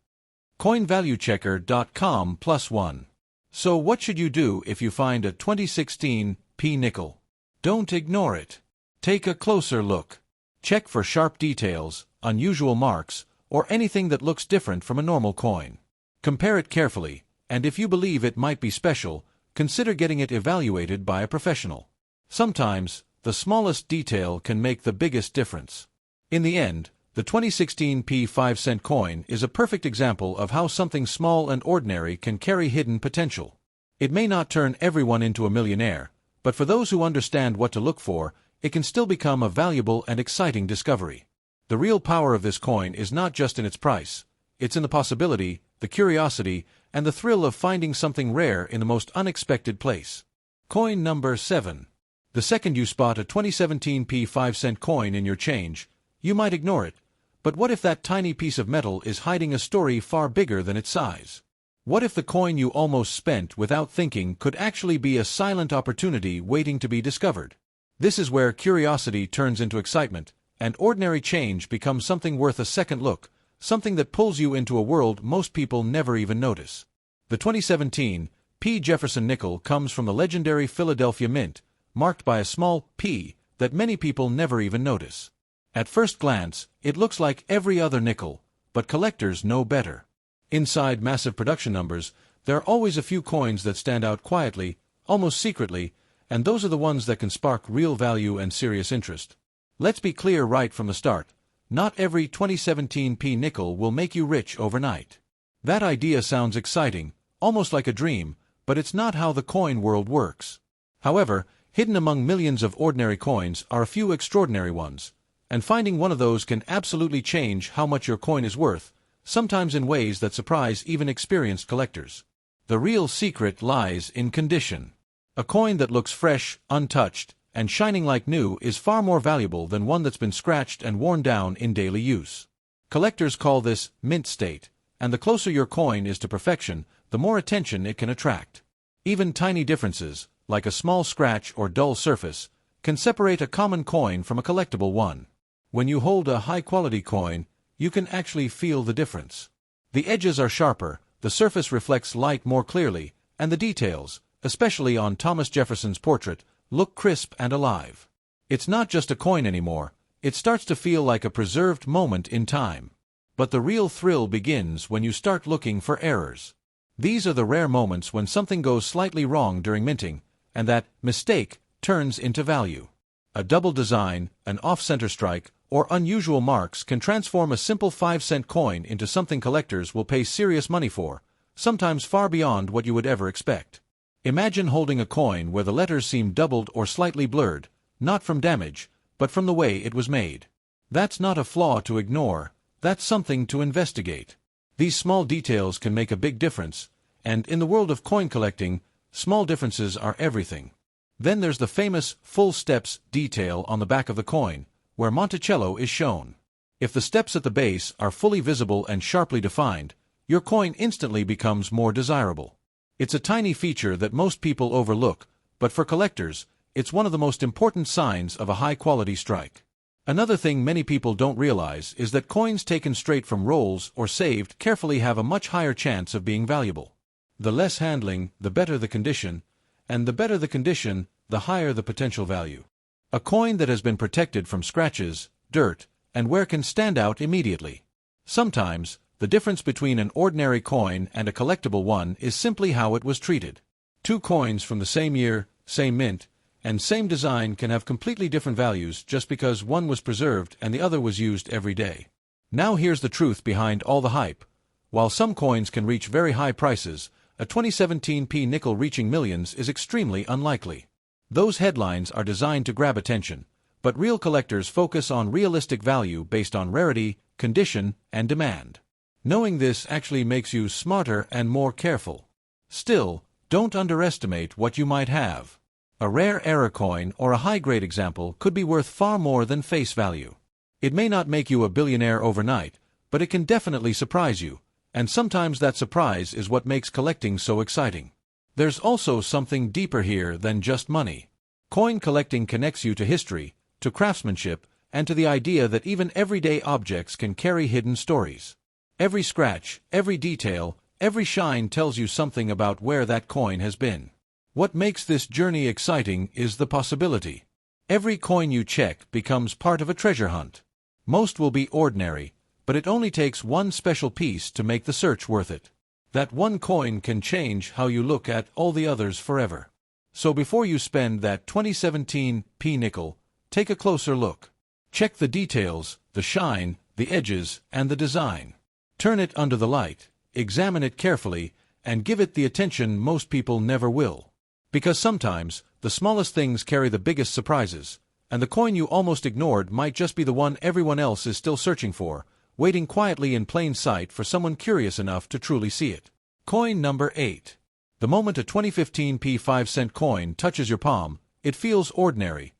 CoinValueChecker.com +1. So what should you do if you find a 2016 P nickel? Don't ignore it. Take a closer look. Check for sharp details, unusual marks, or anything that looks different from a normal coin. Compare it carefully, and if you believe it might be special, consider getting it evaluated by a professional. Sometimes, the smallest detail can make the biggest difference. In the end, the 2016 P 5-cent coin is a perfect example of how something small and ordinary can carry hidden potential. It may not turn everyone into a millionaire, but for those who understand what to look for, it can still become a valuable and exciting discovery. The real power of this coin is not just in its price, it's in the possibility, the curiosity, and the thrill of finding something rare in the most unexpected place. Coin number 7. The second you spot a 2017 P 5-cent coin in your change, you might ignore it. But what if that tiny piece of metal is hiding a story far bigger than its size? What if the coin you almost spent without thinking could actually be a silent opportunity waiting to be discovered? This is where curiosity turns into excitement, and ordinary change becomes something worth a second look, something that pulls you into a world most people never even notice. The 2017 P. Jefferson nickel comes from the legendary Philadelphia Mint, marked by a small P that many people never even notice. At first glance, it looks like every other nickel, but collectors know better. Inside massive production numbers, there are always a few coins that stand out quietly, almost secretly, and those are the ones that can spark real value and serious interest. Let's be clear right from the start, not every 2017 P nickel will make you rich overnight. That idea sounds exciting, almost like a dream, but it's not how the coin world works. However, hidden among millions of ordinary coins are a few extraordinary ones, and finding one of those can absolutely change how much your coin is worth, sometimes in ways that surprise even experienced collectors. The real secret lies in condition. A coin that looks fresh, untouched, and shining like new is far more valuable than one that's been scratched and worn down in daily use. Collectors call this mint state, and the closer your coin is to perfection, the more attention it can attract. Even tiny differences, like a small scratch or dull surface, can separate a common coin from a collectible one. When you hold a high-quality coin, you can actually feel the difference. The edges are sharper, the surface reflects light more clearly, and the details, especially on Thomas Jefferson's portrait, look crisp and alive. It's not just a coin anymore, it starts to feel like a preserved moment in time. But the real thrill begins when you start looking for errors. These are the rare moments when something goes slightly wrong during minting, and that mistake turns into value. A double design, an off-center strike, or unusual marks can transform a simple 5-cent coin into something collectors will pay serious money for, sometimes far beyond what you would ever expect. Imagine holding a coin where the letters seem doubled or slightly blurred, not from damage, but from the way it was made. That's not a flaw to ignore, that's something to investigate. These small details can make a big difference, and in the world of coin collecting, small differences are everything. Then there's the famous full steps detail on the back of the coin, where Monticello is shown. If the steps at the base are fully visible and sharply defined, your coin instantly becomes more desirable. It's a tiny feature that most people overlook, but for collectors, it's one of the most important signs of a high-quality strike. Another thing many people don't realize is that coins taken straight from rolls or saved carefully have a much higher chance of being valuable. The less handling, the better the condition, and the better the condition, the higher the potential value. A coin that has been protected from scratches, dirt, and wear can stand out immediately. Sometimes, the difference between an ordinary coin and a collectible one is simply how it was treated. Two coins from the same year, same mint, and same design can have completely different values just because one was preserved and the other was used every day. Now here's the truth behind all the hype. While some coins can reach very high prices, a 2017 P nickel reaching millions is extremely unlikely. Those headlines are designed to grab attention, but real collectors focus on realistic value based on rarity, condition, and demand. Knowing this actually makes you smarter and more careful. Still, don't underestimate what you might have. A rare error coin or a high-grade example could be worth far more than face value. It may not make you a billionaire overnight, but it can definitely surprise you, and sometimes that surprise is what makes collecting so exciting. There's also something deeper here than just money. Coin collecting connects you to history, to craftsmanship, and to the idea that even everyday objects can carry hidden stories. Every scratch, every detail, every shine tells you something about where that coin has been. What makes this journey exciting is the possibility. Every coin you check becomes part of a treasure hunt. Most will be ordinary, but it only takes one special piece to make the search worth it. That one coin can change how you look at all the others forever. So before you spend that 2017 nickel, take a closer look. Check the details, the shine, the edges, and the design. Turn it under the light, examine it carefully, and give it the attention most people never will. Because sometimes, the smallest things carry the biggest surprises, and the coin you almost ignored might just be the one everyone else is still searching for, waiting quietly in plain sight for someone curious enough to truly see it. Coin number 8. The moment a 2015 5-cent coin touches your palm, it feels ordinary,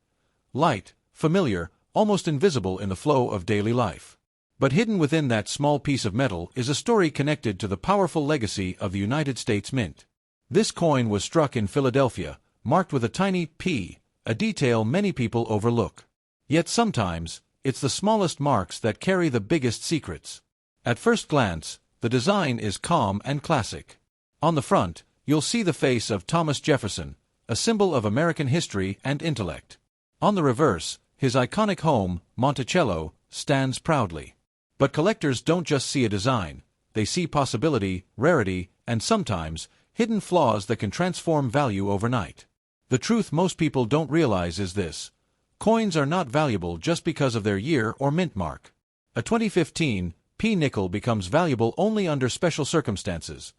light, familiar, almost invisible in the flow of daily life. But hidden within that small piece of metal is a story connected to the powerful legacy of the United States Mint. This coin was struck in Philadelphia, marked with a tiny P, a detail many people overlook. Yet sometimes, it's the smallest marks that carry the biggest secrets. At first glance, the design is calm and classic. On the front, you'll see the face of Thomas Jefferson, a symbol of American history and intellect. On the reverse, his iconic home, Monticello, stands proudly. But collectors don't just see a design, they see possibility, rarity, and sometimes, hidden flaws that can transform value overnight. The truth most people don't realize is this: coins are not valuable just because of their year or mint mark. A 2015 nickel becomes valuable only under special circumstances,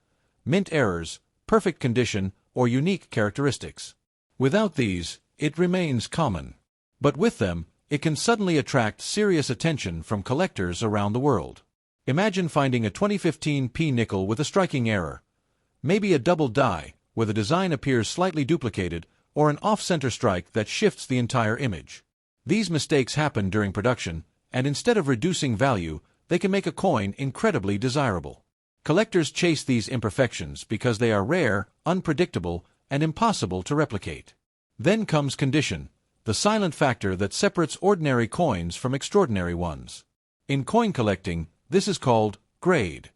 mint errors, perfect condition, or unique characteristics. Without these, it remains common. But with them, it can suddenly attract serious attention from collectors around the world. Imagine finding a 2015 nickel with a striking error. Maybe a double die, where the design appears slightly duplicated, or an off-center strike that shifts the entire image. These mistakes happen during production, and instead of reducing value, they can make a coin incredibly desirable. Collectors chase these imperfections because they are rare, unpredictable, and impossible to replicate. Then comes condition, the silent factor that separates ordinary coins from extraordinary ones. In coin collecting, this is called grade.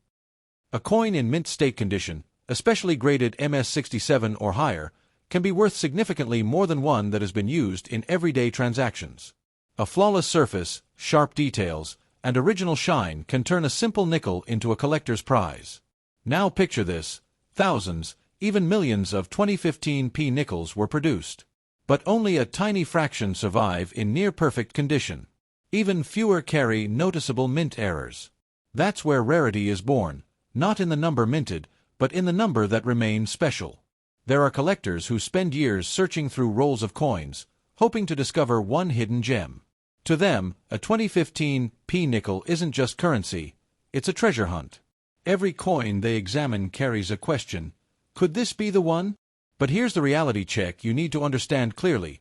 A coin in mint state condition, especially graded MS67 or higher, can be worth significantly more than one that has been used in everyday transactions. A flawless surface, sharp details, and original shine can turn a simple nickel into a collector's prize. Now picture this: thousands, even millions of 2015 nickels were produced. But only a tiny fraction survive in near-perfect condition. Even fewer carry noticeable mint errors. That's where rarity is born, not in the number minted, but in the number that remains special. There are collectors who spend years searching through rolls of coins, hoping to discover one hidden gem. To them, a 2015 nickel isn't just currency, it's a treasure hunt. Every coin they examine carries a question: could this be the one? But here's the reality check you need to understand clearly.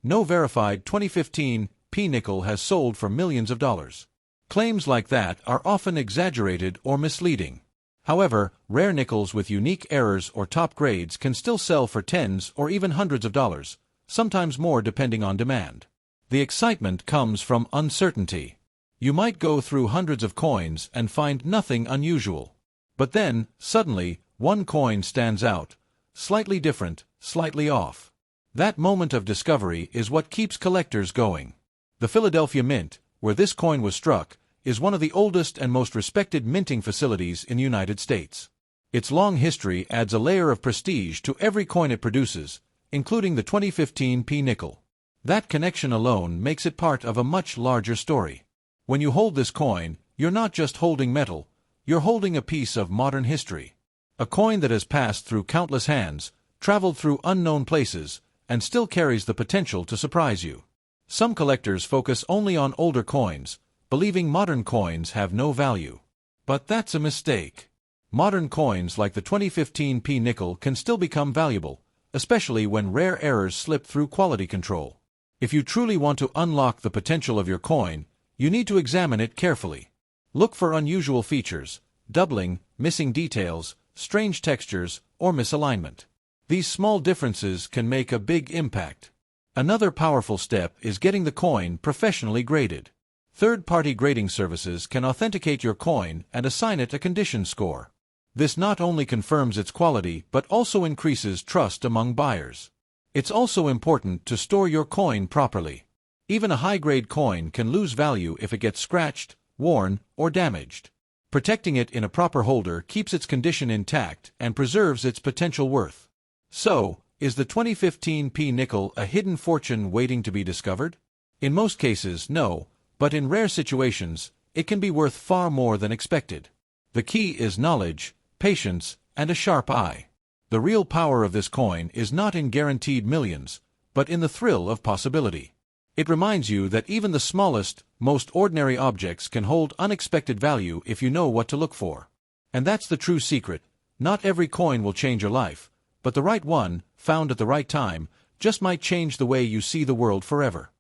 No verified 2015 nickel has sold for millions of dollars. Claims like that are often exaggerated or misleading. However, rare nickels with unique errors or top grades can still sell for tens or even hundreds of dollars, sometimes more depending on demand. The excitement comes from uncertainty. You might go through hundreds of coins and find nothing unusual. But then, suddenly, one coin stands out, slightly different, slightly off. That moment of discovery is what keeps collectors going. The Philadelphia Mint, where this coin was struck, is one of the oldest and most respected minting facilities in the United States. Its long history adds a layer of prestige to every coin it produces, including the 2015 nickel. That connection alone makes it part of a much larger story. When you hold this coin, you're not just holding metal, you're holding a piece of modern history. A coin that has passed through countless hands, traveled through unknown places, and still carries the potential to surprise you. Some collectors focus only on older coins, believing modern coins have no value. But that's a mistake. Modern coins like the 2015 nickel can still become valuable, especially when rare errors slip through quality control. If you truly want to unlock the potential of your coin, you need to examine it carefully. Look for unusual features, doubling, missing details, strange textures, or misalignment. These small differences can make a big impact. Another powerful step is getting the coin professionally graded. Third-party grading services can authenticate your coin and assign it a condition score. This not only confirms its quality but also increases trust among buyers. It's also important to store your coin properly. Even a high-grade coin can lose value if it gets scratched, worn, or damaged. Protecting it in a proper holder keeps its condition intact and preserves its potential worth. So, Is the 2015 P nickel a hidden fortune waiting to be discovered? In most cases, no, but in rare situations, it can be worth far more than expected. The key is knowledge, patience, and a sharp eye. The real power of this coin is not in guaranteed millions, but in the thrill of possibility. It reminds you that even the smallest, most ordinary objects can hold unexpected value if you know what to look for. And that's the true secret. Not every coin will change your life, but the right one, found at the right time, just might change the way you see the world forever.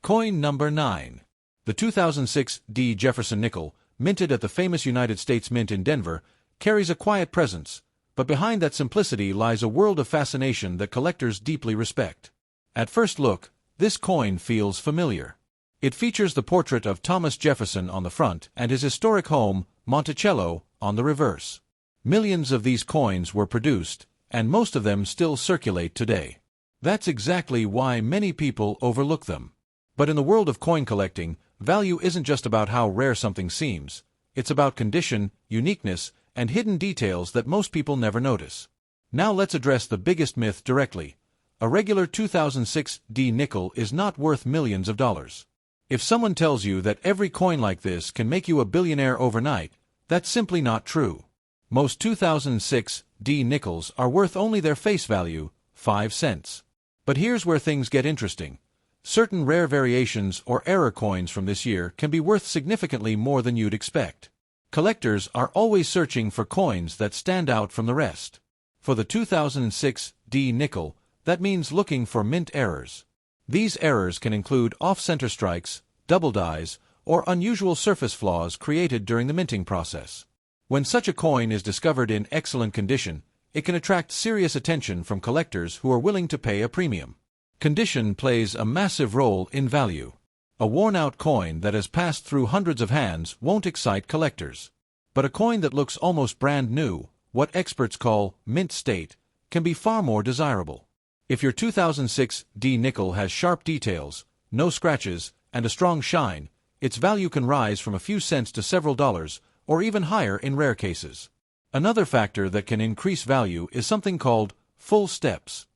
Coin number 9. The 2006 D. Jefferson nickel, minted at the famous United States Mint in Denver, carries a quiet presence, but behind that simplicity lies a world of fascination that collectors deeply respect. At first look, this coin feels familiar. It features the portrait of Thomas Jefferson on the front and his historic home, Monticello, on the reverse. Millions of these coins were produced, and most of them still circulate today. That's exactly why many people overlook them. But in the world of coin collecting, value isn't just about how rare something seems. It's about condition, uniqueness, and hidden details that most people never notice. Now let's address the biggest myth directly. A regular 2006 D nickel is not worth millions of dollars. If someone tells you that every coin like this can make you a billionaire overnight, that's simply not true. Most 2006 D nickels are worth only their face value, 5 cents. But here's where things get interesting. Certain rare variations or error coins from this year can be worth significantly more than you'd expect. Collectors are always searching for coins that stand out from the rest. For the 2006 D nickel, that means looking for mint errors. These errors can include off-center strikes, double dies, or unusual surface flaws created during the minting process. When such a coin is discovered in excellent condition, it can attract serious attention from collectors who are willing to pay a premium. Condition plays a massive role in value. A worn-out coin that has passed through hundreds of hands won't excite collectors. But a coin that looks almost brand new, what experts call mint state, can be far more desirable. If your 2006 D nickel has sharp details, no scratches, and a strong shine, its value can rise from a few cents to several dollars, or even higher in rare cases. Another factor that can increase value is something called full steps.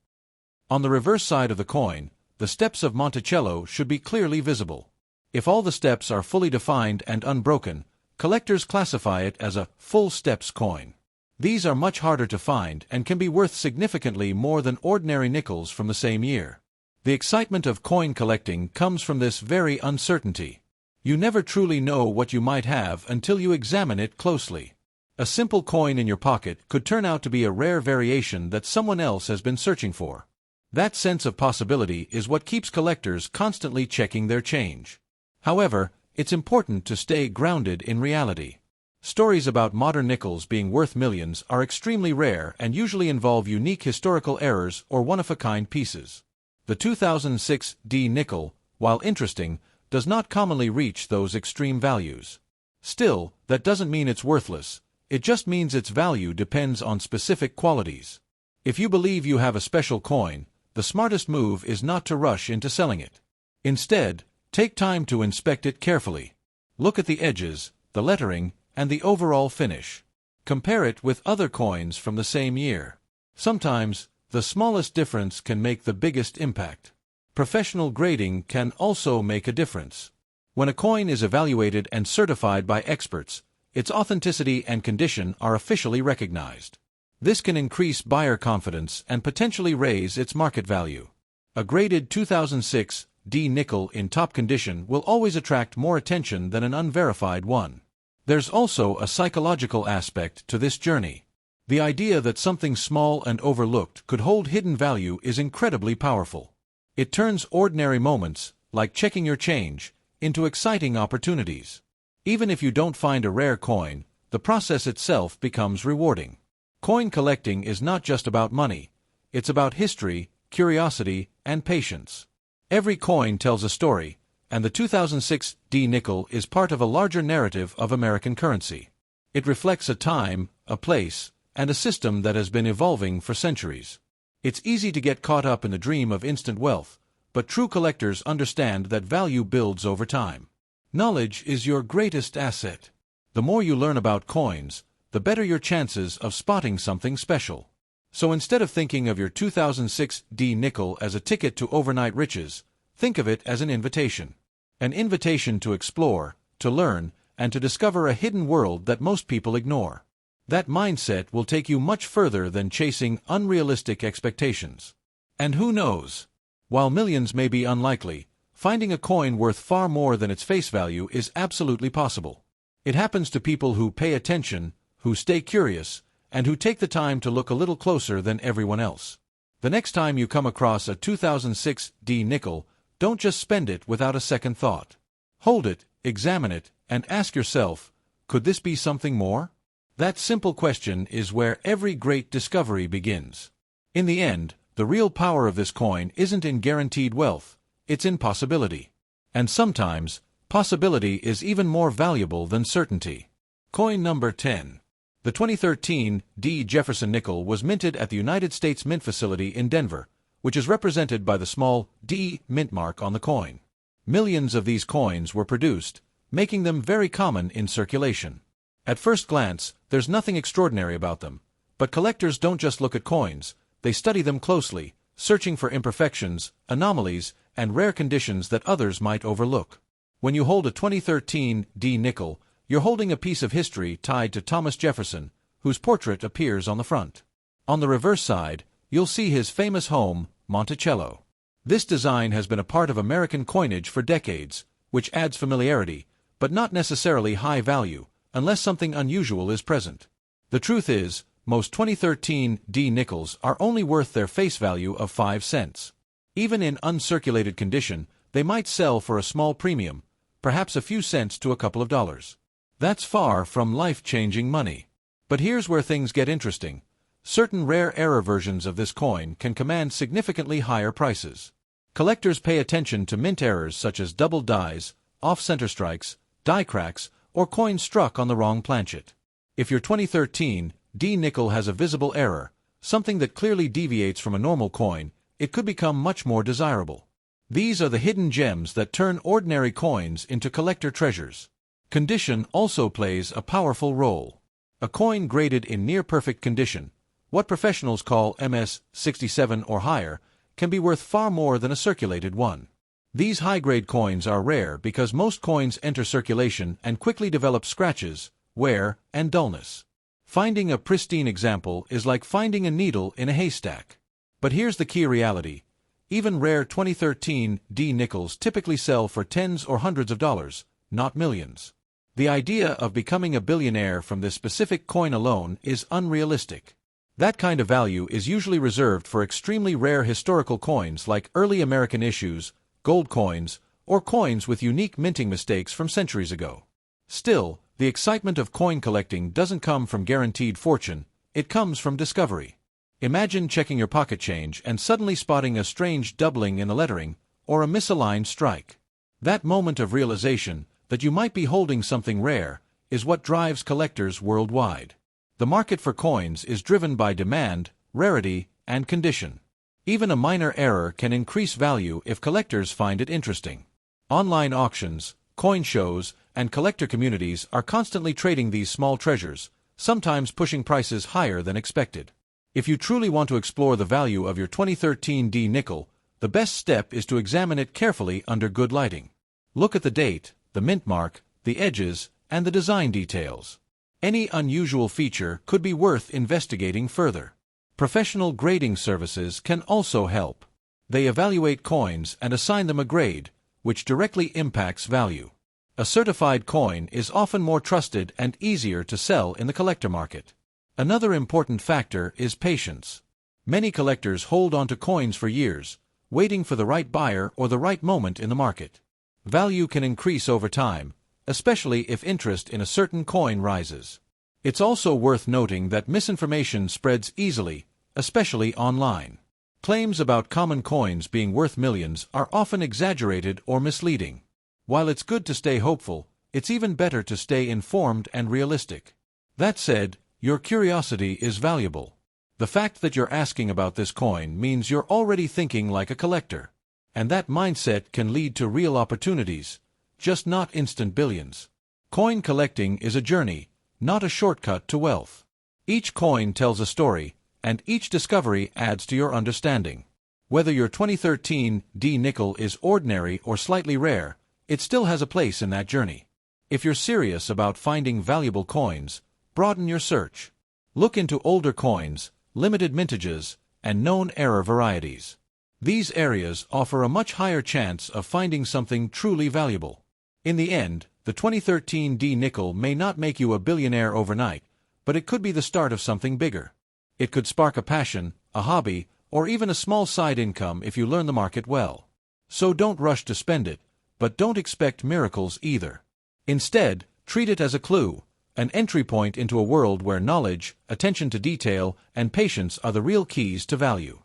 On the reverse side of the coin, the steps of Monticello should be clearly visible. If all the steps are fully defined and unbroken, collectors classify it as a full steps coin. These are much harder to find and can be worth significantly more than ordinary nickels from the same year. The excitement of coin collecting comes from this very uncertainty. You never truly know what you might have until you examine it closely. A simple coin in your pocket could turn out to be a rare variation that someone else has been searching for. That sense of possibility is what keeps collectors constantly checking their change. However, it's important to stay grounded in reality. Stories about modern nickels being worth millions are extremely rare and usually involve unique historical errors or one-of-a-kind pieces. The 2006 D nickel, while interesting, does not commonly reach those extreme values. Still, that doesn't mean it's worthless. It just means its value depends on specific qualities. If you believe you have a special coin, the smartest move is not to rush into selling it. Instead, take time to inspect it carefully. Look at the edges, the lettering, and the overall finish. Compare it with other coins from the same year. Sometimes, the smallest difference can make the biggest impact. Professional grading can also make a difference. When a coin is evaluated and certified by experts, its authenticity and condition are officially recognized. This can increase buyer confidence and potentially raise its market value. A graded 2006 D nickel in top condition will always attract more attention than an unverified one. There's also a psychological aspect to this journey. The idea that something small and overlooked could hold hidden value is incredibly powerful. It turns ordinary moments, like checking your change, into exciting opportunities. Even if you don't find a rare coin, the process itself becomes rewarding. Coin collecting is not just about money. It's about history, curiosity, and patience. Every coin tells a story, and the 2006 D nickel is part of a larger narrative of American currency. It reflects a time, a place, and a system that has been evolving for centuries. It's easy to get caught up in the dream of instant wealth, but true collectors understand that value builds over time. Knowledge is your greatest asset. The more you learn about coins, the better your chances of spotting something special. So instead of thinking of your 2006 D nickel as a ticket to overnight riches, think of it as an invitation. An invitation to explore, to learn, and to discover a hidden world that most people ignore. That mindset will take you much further than chasing unrealistic expectations. And who knows? While millions may be unlikely, finding a coin worth far more than its face value is absolutely possible. It happens to people who pay attention, who stay curious, and who take the time to look a little closer than everyone else. The next time you come across a 2006 D nickel, don't just spend it without a second thought. Hold it, examine it, and ask yourself, could this be something more? That simple question is where every great discovery begins. In the end, the real power of this coin isn't in guaranteed wealth, it's in possibility. And sometimes, possibility is even more valuable than certainty. Coin number 10. The 2013 D Jefferson nickel was minted at the United States Mint facility in Denver, which is represented by the small D mint mark on the coin. Millions of these coins were produced, making them very common in circulation. At first glance, there's nothing extraordinary about them, but collectors don't just look at coins, they study them closely, searching for imperfections, anomalies, and rare conditions that others might overlook. When you hold a 2013 D nickel, you're holding a piece of history tied to Thomas Jefferson, whose portrait appears on the front. On the reverse side, you'll see his famous home, Monticello. This design has been a part of American coinage for decades, which adds familiarity, but not necessarily high value, unless something unusual is present. The truth is, most 2013 D nickels are only worth their face value of 5 cents. Even in uncirculated condition, they might sell for a small premium, perhaps a few cents to a couple of dollars. That's far from life-changing money. But here's where things get interesting. Certain rare error versions of this coin can command significantly higher prices. Collectors pay attention to mint errors such as double dies, off-center strikes, die cracks, or coins struck on the wrong planchet. If your 2013 D nickel has a visible error, something that clearly deviates from a normal coin, it could become much more desirable. These are the hidden gems that turn ordinary coins into collector treasures. Condition also plays a powerful role. A coin graded in near-perfect condition, what professionals call MS 67 or higher, can be worth far more than a circulated one. These high-grade coins are rare because most coins enter circulation and quickly develop scratches, wear, and dullness. Finding a pristine example is like finding a needle in a haystack. But here's the key reality. Even rare 2013 D nickels typically sell for tens or hundreds of dollars, not millions. The idea of becoming a billionaire from this specific coin alone is unrealistic. That kind of value is usually reserved for extremely rare historical coins like early American issues, gold coins, or coins with unique minting mistakes from centuries ago. Still, the excitement of coin collecting doesn't come from guaranteed fortune, it comes from discovery. Imagine checking your pocket change and suddenly spotting a strange doubling in the lettering, or a misaligned strike. That moment of realization, that you might be holding something rare, is what drives collectors worldwide. The market for coins is driven by demand, rarity, and condition. Even a minor error can increase value if collectors find it interesting. Online auctions, coin shows, and collector communities are constantly trading these small treasures, sometimes pushing prices higher than expected. If you truly want to explore the value of your 2013 D nickel, the best step is to examine it carefully under good lighting. Look at the date, the mint mark, the edges, and the design details. Any unusual feature could be worth investigating further. Professional grading services can also help. They evaluate coins and assign them a grade, which directly impacts value. A certified coin is often more trusted and easier to sell in the collector market. Another important factor is patience. Many collectors hold onto coins for years, waiting for the right buyer or the right moment in the market. Value can increase over time, especially if interest in a certain coin rises. It's also worth noting that misinformation spreads easily, especially online. Claims about common coins being worth millions are often exaggerated or misleading. While it's good to stay hopeful, it's even better to stay informed and realistic. That said, your curiosity is valuable. The fact that you're asking about this coin means you're already thinking like a collector. And that mindset can lead to real opportunities, just not instant billions. Coin collecting is a journey, not a shortcut to wealth. Each coin tells a story, and each discovery adds to your understanding. Whether your 2013 D nickel is ordinary or slightly rare, it still has a place in that journey. If you're serious about finding valuable coins, broaden your search. Look into older coins, limited mintages, and known error varieties. These areas offer a much higher chance of finding something truly valuable. In the end, the 2013 D nickel may not make you a billionaire overnight, but it could be the start of something bigger. It could spark a passion, a hobby, or even a small side income if you learn the market well. So don't rush to spend it, but don't expect miracles either. Instead, treat it as a clue, an entry point into a world where knowledge, attention to detail, and patience are the real keys to value.